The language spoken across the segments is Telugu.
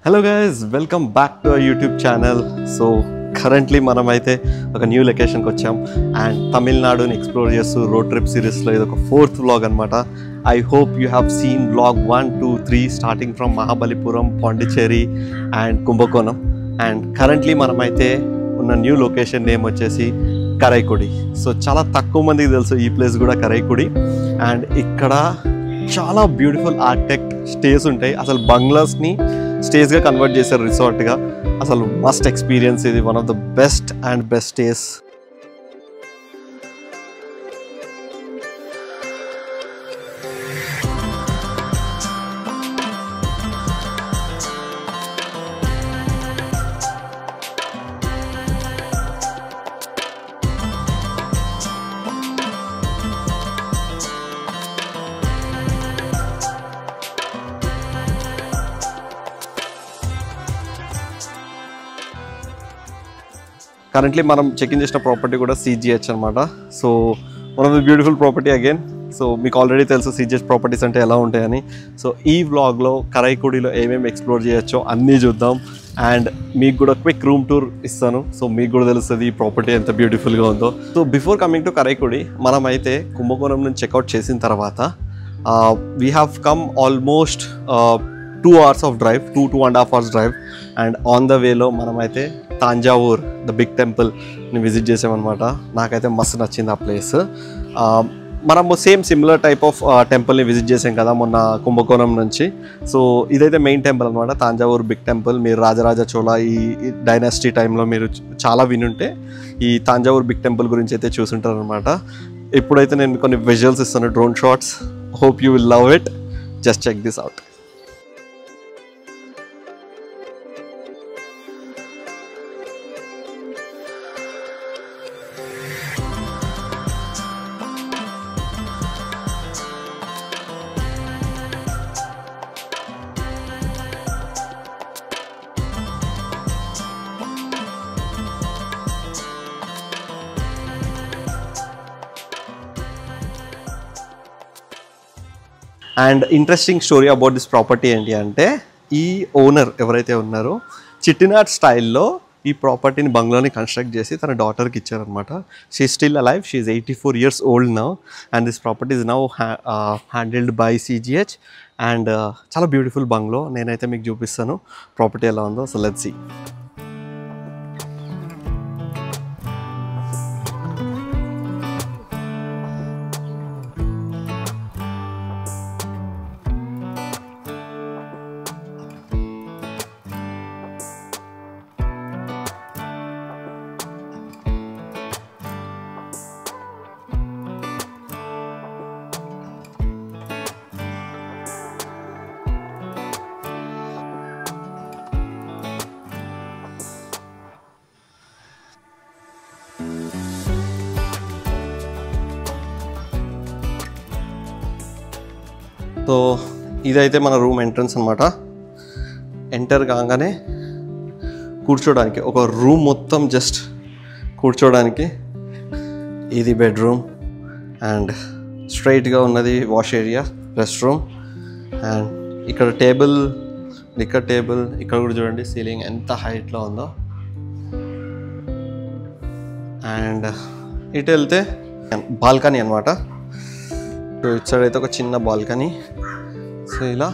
Hello guys, welcome back to our YouTube channel. So currently మనమైతే ఒక న్యూ లొకేషన్కి వచ్చాం అండ్ తమిళనాడుని ఎక్స్ప్లోర్ చేస్తూ రోడ్ ట్రిప్ సిరీస్లో ఇది ఒక 4th వ్లాగ్ అనమాట. I hope you have seen vlog 1, 2, 3 starting from Mahabalipuram, Pondicherry and కుంభకోణం. అండ్ కరెంట్లీ మనమైతే ఉన్న న్యూ లొకేషన్ నేమ్ వచ్చేసి కరైకుడి. సో చాలా తక్కువ మందికి తెలుసు ఈ ప్లేస్ కూడా కరైకుడి. అండ్ ఇక్కడ చాలా బ్యూటిఫుల్ ఆర్కిటెక్ట్ స్టేస్ ఉంటాయి. అసలు బంగ్లాస్ని స్టేస్గా కన్వర్ట్ చేశారు రిసార్ట్గా. అసలు మస్ట్ ఎక్స్పీరియన్స్ ఇది, one of the best and best stays. Currently మనం చెక్ ఇన్ చేసిన ప్రాపర్టీ కూడా CGH అనమాట. So one of the beautiful property again. So మీకు ఆల్రెడీ తెలుసు CGH ప్రాపర్టీస్ అంటే ఎలా ఉంటాయని. సో ఈ వ్లాగ్లో కరైకుడిలో ఏమేమి ఎక్స్ప్లోర్ చేయొచ్చో అన్నీ చూద్దాం. అండ్ మీకు కూడా క్విక్ రూమ్ టూర్ ఇస్తాను. సో మీకు కూడా తెలుస్తుంది ఈ ప్రాపర్టీ ఎంత బ్యూటిఫుల్గా ఉందో. So before coming to Karaikudi, మనమైతే కుంభకోణం నుంచి చెక్అవుట్ చేసిన తర్వాత we have come almost 2 hours of drive, 2.5 hours drive. And on the వేలో మనమైతే తాంజావూర్ ద బిగ్ టెంపుల్ని విజిట్ చేసామన్నమాట. నాకైతే మస్తు నచ్చింది ఆ ప్లేస్. మనము సిమిలర్ టైప్ ఆఫ్ టెంపుల్ని విజిట్ చేసాం కదా మొన్న కుంభకోణం నుంచి. సో ఇదైతే మెయిన్ టెంపుల్ అనమాట, తాంజావూర్ బిగ్ టెంపుల్. మీరు రాజరాజ చోళ ఈ డైనాసిటీ టైంలో మీరు చాలా వినుంటే ఈ తాంజావూర్ బిగ్ టెంపుల్ గురించి అయితే చూసుంటారు అనమాట. ఇప్పుడైతే నేను కొన్ని విజువల్స్ ఇస్తాను, drone shots. Hope you will love it. Just check this out. And interesting story about this property ఏంటి అంటే, ఈ ఓనర్ ఎవరైతే ఉన్నారో చిట్టినాడ్ స్టైల్లో ఈ ప్రాపర్టీని బంగ్లాని కన్స్ట్రక్ట్ చేసి తన డాటర్కి ఇచ్చారనమాట. She still alive, she is 84 years old now. And this property is now handled by CGH. And చాలా బ్యూటిఫుల్ బంగ్లో. నేనైతే మీకు చూపిస్తాను ప్రాపర్టీ ఎలా ఉందో. So let's see. సో ఇదైతే మన రూమ్ ఎంట్రన్స్ అనమాట. ఎంటర్ కాగానే కూర్చోడానికి ఒక రూమ్ మొత్తం జస్ట్ కూర్చోడానికి. ఇది బెడ్రూమ్ అండ్ స్ట్రైట్గా ఉన్నది wash area, rest room. And ఇక్కడ టేబుల్, లిక్కర్ టేబుల్. ఇక్కడ కూడా చూడండి సీలింగ్ ఎంత హైట్లో ఉందో. అండ్ ఇటు వెళ్తే బాల్కనీ అనమాట. సో ఇటు సైడ్ అయితే ఒక చిన్న బాల్కనీ. సో ఇలా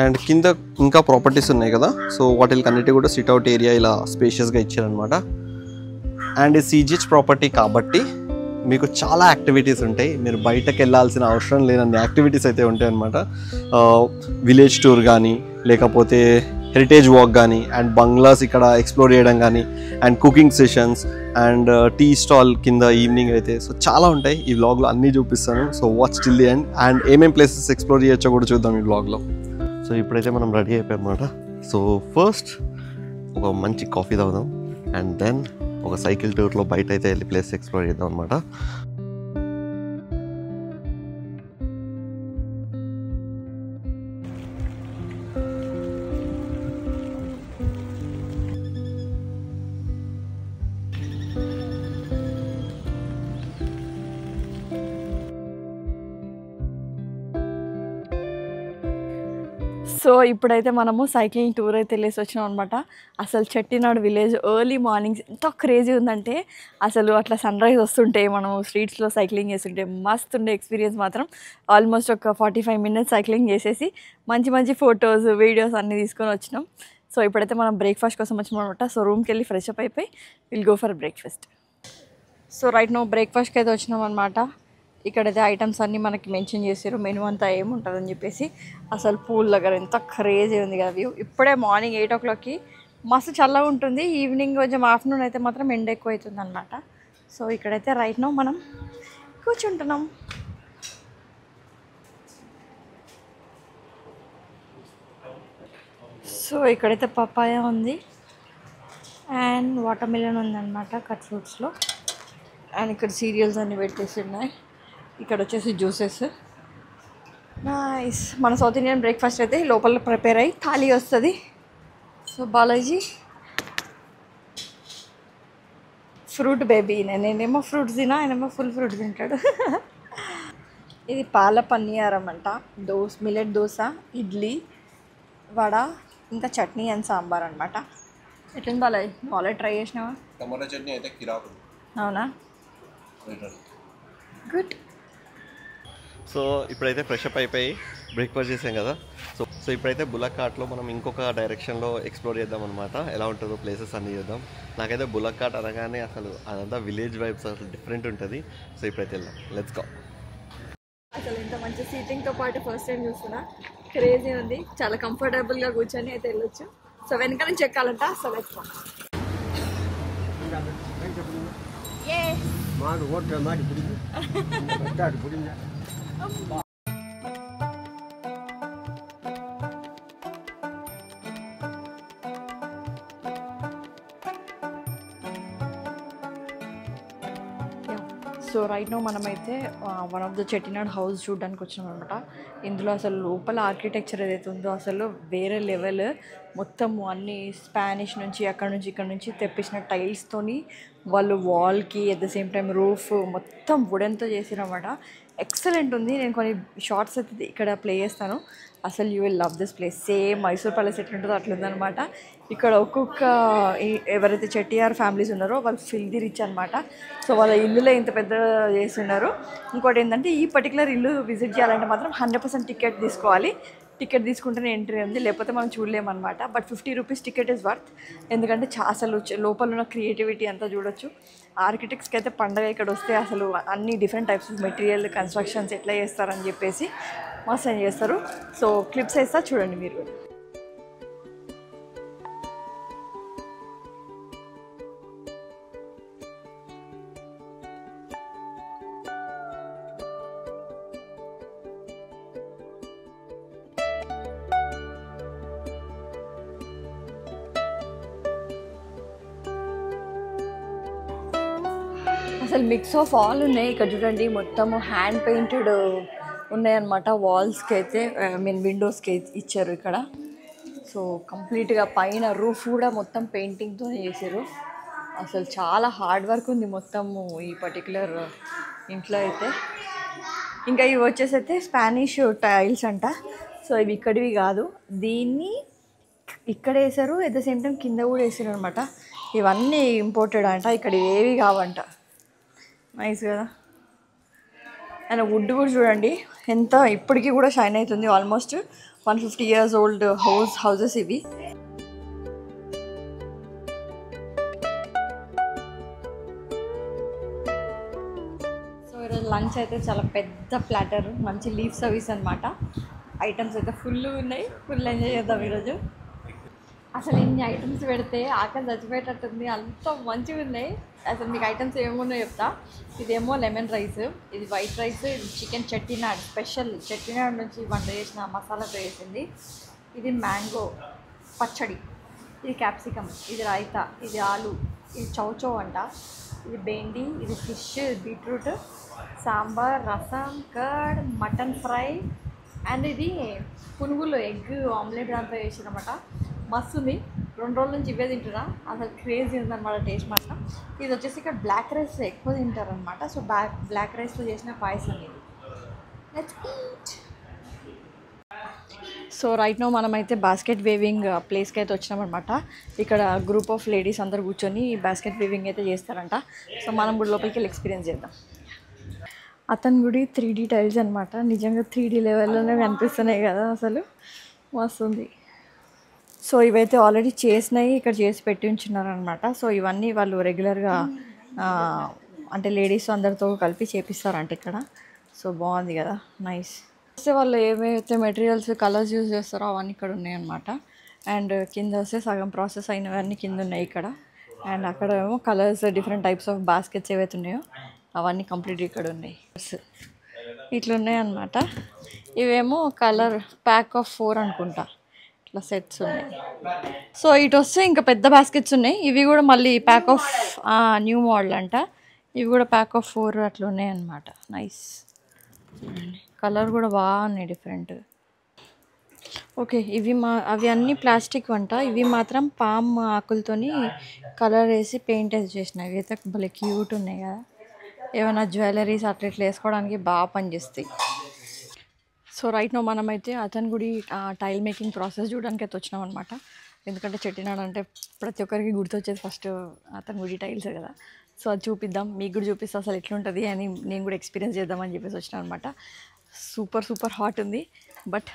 అండ్ కింద ఇంకా ప్రాపర్టీస్ ఉన్నాయి కదా. సో వాటికి అన్నిటి కూడా సిట్అవుట్ ఏరియా ఇలా స్పేషియస్గా ఇచ్చారనమాట. అండ్ ఈ CGH ప్రాపర్టీ కాబట్టి మీకు చాలా యాక్టివిటీస్ ఉంటాయి. మీరు బయటకు వెళ్ళాల్సిన అవసరం లేనన్ని యాక్టివిటీస్ అయితే ఉంటాయి అనమాట. విలేజ్ టూర్ కానీ, లేకపోతే హెరిటేజ్ వాక్ కానీ, అండ్ బంగ్లాస్ ఇక్కడ ఎక్స్ప్లోర్ చేయడం కానీ, and cooking sessions, and tea stall కింద ఈవినింగ్ అయితే. సో చాలా ఉంటాయి. ఈ వ్లాగ్లో అన్నీ చూపిస్తాను. So watch till the end. And ఏమేం ప్లేసెస్ ఎక్స్ప్లోర్ చేయొచ్చో కూడా చూద్దాం ఈ వ్లాగ్లో. సో ఇప్పుడైతే మనం రెడీ అయిపోయామన్నమాట. సో ఫస్ట్ ఒక మంచి కాఫీ తాగుదాం. అండ్ దెన్ ఒక సైకిల్ టూర్లో బయట అయితే వెళ్ళి ప్లేస్ ఎక్స్ప్లోర్ చేద్దాం అనమాట. సో ఇప్పుడైతే మనము సైక్లింగ్ టూర్ అయితే వెళ్ళేసి వచ్చినాం అనమాట. అసలు చెట్టినాడు విలేజ్ ఎర్లీ మార్నింగ్స్ ఎంత క్రేజీ ఉందంటే అసలు అట్లా సన్ రైజ్ వస్తుంటే మనం స్ట్రీట్స్లో సైక్లింగ్ చేస్తుంటే మస్తు ఉండే ఎక్స్పీరియన్స్ మాత్రం. ఆల్మోస్ట్ ఒక 45 minutes సైక్లింగ్ చేసేసి మంచి మంచి ఫొటోస్ వీడియోస్ అన్నీ తీసుకొని వచ్చినాం. సో ఇప్పుడైతే మనం బ్రేక్ఫాస్ట్ కోసం వచ్చినాం అనమాట. సో రూమ్కి వెళ్ళి ఫ్రెష్ అప్ అయిపోయి will go for breakfast. So right now బ్రేక్ఫాస్ట్కి అయితే వచ్చినాం అనమాట. ఇక్కడైతే ఐటమ్స్ అన్నీ మనకి మెన్షన్ చేశారు, మెనూ అంతా ఏముంటుందని చెప్పేసి. అసలు పూల్ దగ్గర ఎంత క్రేజీ ఉంది కదా వ్యూ. ఇప్పుడే మార్నింగ్ 8 o'clockకి మస్తు చల్లగా ఉంటుంది, ఈవినింగ్ కొంచెం ఆఫ్టర్నూన్ అయితే మాత్రం ఎండ ఎక్కువ అవుతుంది అనమాట. సో ఇక్కడైతే రైట్ నో మనం కూర్చుంటున్నాం. సో ఇక్కడైతే పపాయ ఉంది అండ్ వాటర్ మిలన్ ఉందన్నమాట కట్ ఫ్రూట్స్లో. అండ్ ఇక్కడ సీరియల్స్ అన్నీ పెట్టేసి ఉన్నాయి. ఇక్కడ వచ్చేసి జ్యూసెస్. నైస్. మన సౌత్ ఇండియన్ బ్రేక్ఫాస్ట్ అయితే లోపల ప్రిపేర్ అయ్యి థాలీ వస్తుంది. సో బాలాజీ ఫ్రూట్ బేబీ, నేనేమో ఫ్రూట్స్ తినా, ఆయనేమో ఫుల్ ఫ్రూట్స్ తింటాడు. ఇది పాల పన్నీరం అంట, మిల్లెట్ దోశ, ఇడ్లీ, వడ, ఇంకా చట్నీ అండ్ సాంబార్ అనమాట. ఎట్లుంది బాలాజీ? నువ్వు ఆల్రెడీ ట్రై చేసినావా? టమాటా చట్నీ అయితే కిరాకు. అవునా? గుడ్. సో ఇప్పుడైతే ఫ్రెష్ అప్ అయిపోయి బ్రేక్ఫాస్ట్ చేసాం కదా. సో ఇప్పుడైతే బులక్ కార్ట్లో మనం ఇంకొక డైరెక్షన్లో ఎక్స్ప్లోర్ చేద్దాం అనమాట. ఎలా ఉంటుందో ప్లేసెస్ అన్నీ చేద్దాం. నాకైతే బులక్ కార్ట్ అనగానే అసలు అదంతా విలేజ్ వైబ్స్ అసలు డిఫరెంట్ ఉంటుంది. సో ఇప్పుడైతే వెళ్దాం, లెట్స్ గో. అసలు ఇంత మంచి సీటింగ్తో పాటు ఫస్ట్ టైం చూస్తున్నా, క్రేజీ ఉంది. చాలా కంఫర్టబుల్గా కూర్చొని అయితే వెళ్ళొచ్చు. సో వెనక నుంచి ఎక్కాలంట. So let's go. So right no మనమైతే one of the Chettinad house చూడడానికి వచ్చినాం అనమాట. ఇందులో అసలు లోపల ఆర్కిటెక్చర్ ఏదైతే ఉందో అసలు వేరే లెవెల్. మొత్తము అన్ని స్పానిష్ నుంచి అక్కడ నుంచి ఇక్కడ నుంచి తెప్పించిన టైల్స్తోని వాళ్ళు వాల్కి at the same time roof మొత్తం వుడెన్తో చేసిరన్నమాట. ఎక్సలెంట్ ఉంది. నేను కొన్ని షార్ట్స్ అయితే ఇక్కడ ప్లే చేస్తాను. అసలు you will love this place. Same Mysore palace ఎట్లుంటుందో అట్లుందనమాట. ఇక్కడ ఒక్కొక్క ఎవరైతే చెట్టియార్ ఫ్యామిలీస్ ఉన్నారో వాళ్ళు ఫిల్దీ రిచ్ అనమాట. సో వాళ్ళ ఇల్లులో ఇంత పెద్ద చేస్తున్నారు. ఇంకోటి ఏంటంటే ఈ పర్టికులర్ ఇల్లు విజిట్ చేయాలంటే మాత్రం 100% టికెట్ తీసుకోవాలి. టికెట్ తీసుకుంటేనే ఎంట్రీ ఉంది, లేకపోతే మనం చూడలేమన్నమాట. But 50 rupees ticket is worth. ఎందుకంటే అసలు లోపల ఉన్న క్రియేటివిటీ అంతా చూడొచ్చు. ఆర్కిటెక్ట్స్కి అయితే పండగ ఇక్కడ వస్తే అసలు అన్ని different types of material constructions ఎట్లా చేస్తారని చెప్పేసి మస్తు ఏం చేస్తారు. సో క్లిప్స్ వేస్తా చూడండి మీరు. అసలు మిక్స్ ఆఫ్ ఆల్ ఉన్నాయి ఇక్కడ చూడండి. మొత్తము హ్యాండ్ పెయింటెడ్ ఉన్నాయన్నమాట. వాల్స్కి అయితే విండోస్కి ఇచ్చారు ఇక్కడ. సో కంప్లీట్గా పైన రూఫ్ కూడా మొత్తం పెయింటింగ్తో చేశారు. అసలు చాలా హార్డ్ వర్క్ ఉంది మొత్తము ఈ పర్టికులర్ ఇంట్లో అయితే. ఇంకా ఇవి వచ్చేసి అయితే స్పానిష్ టైల్స్ అంట. సో ఇవి ఇక్కడివి కాదు, దీన్ని ఇక్కడ వేసారు, ఎట్ ద సేమ్ టైం కింద కూడా వేసారు అనమాట. ఇవన్నీ ఇంపోర్టెడ్ అంట, ఇక్కడ ఏవి కావంట. నైస్ కదా. అండ్ వుడ్ కూడా చూడండి ఎంత ఇప్పటికీ కూడా షైన్ అవుతుంది. ఆల్మోస్ట్ 150 years ఓల్డ్ హౌసెస్ ఇవి. సో ఈరోజు లంచ్ అయితే చాలా పెద్ద ప్లాటర్, మంచి లీఫ్ సర్వీస్ అనమాట. ఐటమ్స్ అయితే ఫుల్ ఉన్నాయి, ఫుల్ ఎంజాయ్ చేద్దాం ఈరోజు. అసలు ఇన్ని ఐటమ్స్ పెడితే ఆకలి చచ్చిపోయేటట్టుంది, అంత మంచిగా ఉన్నాయి. అసలు మీకు ఐటమ్స్ ఏమున్నాయో చెప్తా. ఇదేమో లెమన్ రైస్, ఇది వైట్ రైస్, ఇది చికెన్ చెట్టినాడ్, స్పెషల్ చెట్టినాడ్ నుంచి వంట చేసిన మసాలాతో వేసింది. ఇది మ్యాంగో పచ్చడి, ఇది క్యాప్సికమ్, ఇది రైతా, ఇది ఆలు, ఇది చౌచౌ అంట, ఇది బెండి, ఇది ఫిష్, బీట్రూట్, సాంబార్, రసం, కర్డ్, మటన్ ఫ్రై, అండ్ ఇది పునుగులు ఎగ్ ఆమ్లెట్ దాంతో వేసినమాట. మస్తు ఉంది. 2 రోజుల నుంచి ఇవే తింటున్నా. అసలు క్రేజీ ఉందన్నమాట టేస్ట్ మాత్రం. ఇది వచ్చేసి ఇక్కడ బ్లాక్ రైస్ ఎక్కువ తింటారనమాట. సో బ్లాక్ రైస్తో చేసిన పాయసం ఇది. Let's eat. So right no మనమైతే బాస్కెట్ వేవింగ్ ప్లేస్కి అయితే వచ్చినామన్నమాట. ఇక్కడ గ్రూప్ ఆఫ్ లేడీస్ అందరు కూర్చొని బాస్కెట్ వేవింగ్ అయితే చేస్తారంట. సో మనం కూడా లోపలికి వెళ్ళి ఎక్స్పీరియన్స్ చేద్దాం. అతని గుడి 3D టైల్స్ అనమాట. నిజంగా 3D లెవెల్లోనే కనిపిస్తున్నాయి కదా, అసలు మస్తుంది. సో ఇవైతే ఆల్రెడీ చేసినాయి, ఇక్కడ చేసి పెట్టి ఉంచున్నారనమాట. సో ఇవన్నీ వాళ్ళు రెగ్యులర్గా అంటే లేడీస్ అందరితో కలిపి చేపిస్తారంట ఇక్కడ. సో బాగుంది కదా, నైస్. వస్తే వాళ్ళు ఏవైతే మెటీరియల్స్ కలర్స్ యూజ్ చేస్తారో అవన్నీ ఇక్కడ ఉన్నాయి అనమాట. అండ్ కింద వస్తే సగం ప్రాసెస్ అయినవన్నీ కింద ఉన్నాయి ఇక్కడ. అండ్ అక్కడ ఏమో colours different types of baskets ఏవైతే ఉన్నాయో అవన్నీ కంప్లీట్ ఇక్కడ ఉన్నాయి. ఇట్లా ఉన్నాయి అన్నమాట. ఇవేమో కలర్ ప్యాక్ ఆఫ్ 4 అనుకుంటా, ఇట్లా సెట్స్ ఉన్నాయి. సో ఇటు వస్తే ఇంకా పెద్ద బాస్కెట్స్ ఉన్నాయి. ఇవి కూడా మళ్ళీ ప్యాక్ ఆఫ్ న్యూ మోడల్ అంట. ఇవి కూడా ప్యాక్ ఆఫ్ 4 అట్లా ఉన్నాయి అన్నమాట. నైస్. కలర్ కూడా బాగున్నాయి డిఫరెంట్. ఓకే, అవి అన్నీ ప్లాస్టిక్ వంట. ఇవి మాత్రం పామ్ ఆకులతోని కలర్ వేసి పెయింట్ వేసి చేసినాయి. ఇవి అయితే భలే క్యూట్ ఉన్నాయి కదా. ఏమైనా జ్యువెలరీస్ అట్లా ఇట్లా వేసుకోవడానికి బాగా పనిచేస్తాయి. సో రైట్ నో మనమైతే అతని గుడి టైల్ మేకింగ్ ప్రాసెస్ చూడడానికి అయితే వచ్చినాం అనమాట. ఎందుకంటే చెట్టినాడు అంటే ప్రతి ఒక్కరికి గుర్తొచ్చేది ఫస్ట్ అతని గుడి టైల్స్ కదా. సో అది చూపిద్దాం, మీకు కూడా చూపిస్తే అసలు ఎట్లుంటుంది అని నేను కూడా ఎక్స్పీరియన్స్ చేద్దామని చెప్పేసి వచ్చినాను అనమాట. సూపర్ హాట్ ఉంది, బట్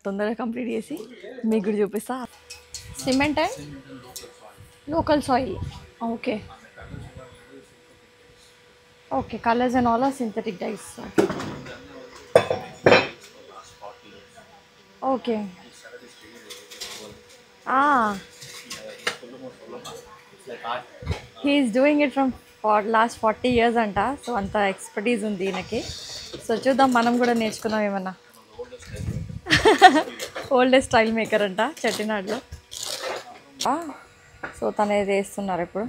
తొందరగా కంప్లీట్ చేసి మీకు కూడా చూపిస్తా. Cement and local soil. Okay colours and all are synthetic dyes. Okay he is doing it from last 40 years అంట. సో అంత ఎక్స్పర్టీస్ ఉంది ఈయనకి. సో చూద్దాం మనం కూడా నేర్చుకుందాం ఏమన్నా. ఓల్డెస్ట్ స్టైల్ మేకర్ అంట చెట్టినాడులో. సో తను ఏది వేస్తున్నారు ఇప్పుడు.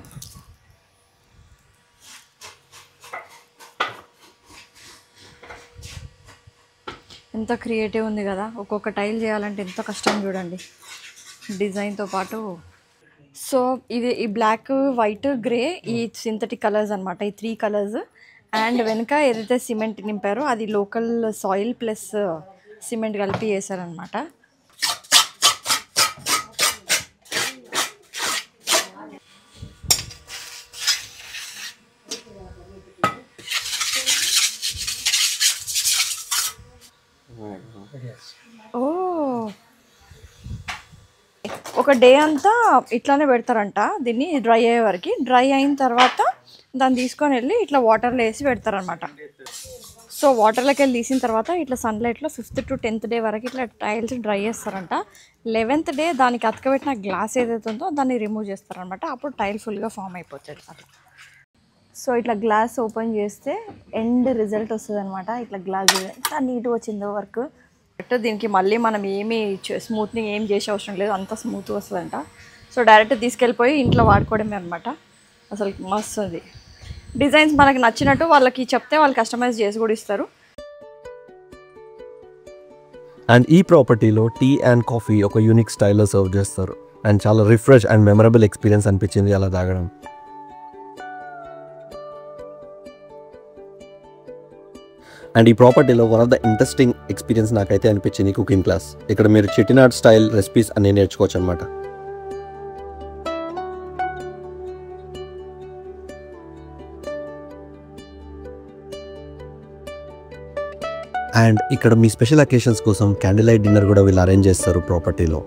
ఎంత క్రియేటివ్ ఉంది కదా. ఒక్కొక్క టైల్ చేయాలంటే ఎంత కష్టం చూడండి డిజైన్తో పాటు. సో ఈ బ్లాక్, వైట్, గ్రే ఈ సింథటిక్ కలర్స్ అనమాట. ఈ 3 కలర్స్. అండ్ వెనుక ఏదైతే సిమెంట్ నింపారో అది లోకల్ సాయిల్ ప్లస్ సిమెంట్ కలిపి వేసారనమాట. ఒక డే అంతా ఇట్లానే పెడతారంట దీన్ని డ్రై అయ్యే వరకు. డ్రై అయిన తర్వాత దాన్ని తీసుకొని వెళ్ళి ఇట్లా వాటర్లో వేసి పెడతారనమాట. సో వాటర్లోకి వెళ్ళి తీసిన తర్వాత ఇట్లా సన్లైట్లో 5th to 10th డే వరకు ఇట్లా టైల్స్ డ్రై చేస్తారంట. 11th డే దానికి అతకబెట్టిన గ్లాస్ ఏదైతే ఉందో దాన్ని రిమూవ్ చేస్తారనమాట. అప్పుడు టైల్ ఫుల్గా ఫామ్ అయిపోతుంది అట్లా. సో ఇట్లా గ్లాస్ ఓపెన్ చేస్తే ఎండ్ రిజల్ట్ వస్తుంది అనమాట. ఇట్లా గ్లాస్ ఎంత నీట్గా వచ్చిందో వర్క్. దీనికి మళ్ళీ మనం ఏమీ స్మూత్నింగ్ ఏం చేసే అవసరం లేదు, అంత స్మూత్గా వస్తుందంట. సో డైరెక్ట్ తీసుకెళ్ళిపోయి ఇంట్లో వాడుకోవడమే అనమాట. అసలు మస్తు ఉంది. డిజైన్స్ మనకి నచ్చినట్టు వాళ్ళకి చెప్తే వాళ్ళు కస్టమైజ్ చేసి కూడా ఇస్తారు. అండ్ ఈ ప్రాపర్టీలో టీ అండ్ కాఫీ ఒక యూనిక్ స్టైల్లో సర్వ్ చేస్తారు. అండ్ చాలా రిఫ్రెష్ అండ్ మెమరబుల్ ఎక్స్పీరియన్స్ అనిపించింది అలా తాగడం. అండ్ ఈ ప్రాపర్టీలో one of the interesting experience నాకైతే అనిపించింది కుకింగ్ క్లాస్. ఇక్కడ మీరు చెట్టినాడ్ స్టైల్ రెసిపీస్ అన్నీ నేర్చుకోవచ్చు అనమాట. అండ్ ఇక్కడ మీ స్పెషల్ అకేషన్స్ కోసం క్యాండిల్ లైట్ డిన్నర్ కూడా వీళ్ళు అరేంజ్ చేస్తారు ప్రాపర్టీలో.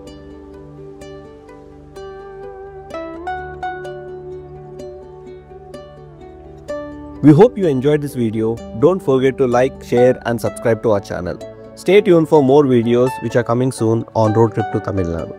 We hope you enjoyed this video. Don't forget to like, share and subscribe to our channel. Stay tuned for more videos which are coming soon on Road Trip to Tamil Nadu.